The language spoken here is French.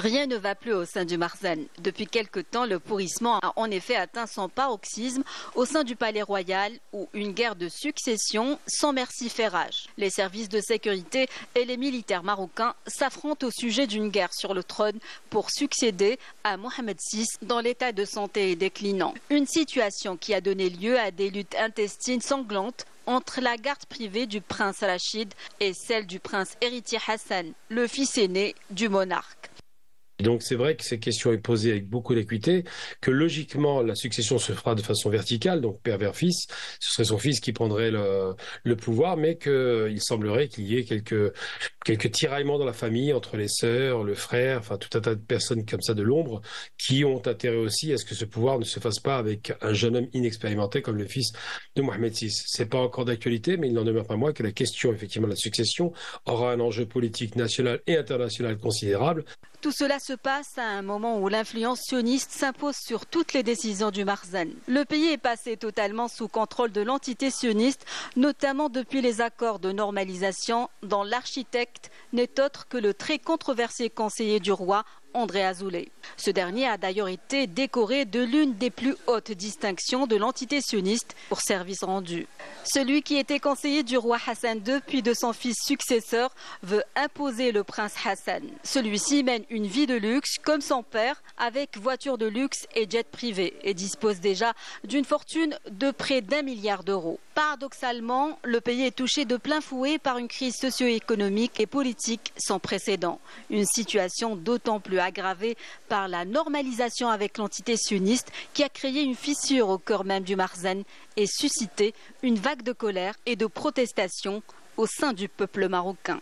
Rien ne va plus au sein du Marzane. Depuis quelque temps, le pourrissement a en effet atteint son paroxysme au sein du palais royal où une guerre de succession sans merci fait rage. Les services de sécurité et les militaires marocains s'affrontent au sujet d'une guerre sur le trône pour succéder à Mohamed VI dont l'état de santé est déclinant. Une situation qui a donné lieu à des luttes intestines sanglantes entre la garde privée du prince Rachid et celle du prince héritier Hassan, le fils aîné du monarque. Donc c'est vrai que cette question est posée avec beaucoup d'acuité, que logiquement la succession se fera de façon verticale, donc père vers fils, ce serait son fils qui prendrait le pouvoir, mais qu'il semblerait qu'il y ait quelques tiraillements dans la famille entre les sœurs, le frère, enfin tout un tas de personnes comme ça de l'ombre, qui ont intérêt aussi à ce que ce pouvoir ne se fasse pas avec un jeune homme inexpérimenté comme le fils de Mohamed VI. C'est pas encore d'actualité, mais il n'en demeure pas moins que la question effectivement de la succession aura un enjeu politique national et international considérable. Tout cela se passe à un moment où l'influence sioniste s'impose sur toutes les décisions du Marzane. Le pays est passé totalement sous contrôle de l'entité sioniste, notamment depuis les accords de normalisation dont l'architecte n'est autre que le très controversé conseiller du roi, André Azoulay. Ce dernier a d'ailleurs été décoré de l'une des plus hautes distinctions de l'entité sioniste pour service rendu. Celui qui était conseiller du roi Hassan II puis de son fils successeur veut imposer le prince Hassan. Celui-ci mène une vie de luxe comme son père avec voiture de luxe et jet privé et dispose déjà d'une fortune de près d'1 milliard d'euros. Paradoxalement, le pays est touché de plein fouet par une crise socio-économique et politique sans précédent. Une situation d'autant plus aggravée par la normalisation avec l'entité sioniste qui a créé une fissure au cœur même du Marzane et suscité une vague de colère et de protestation au sein du peuple marocain.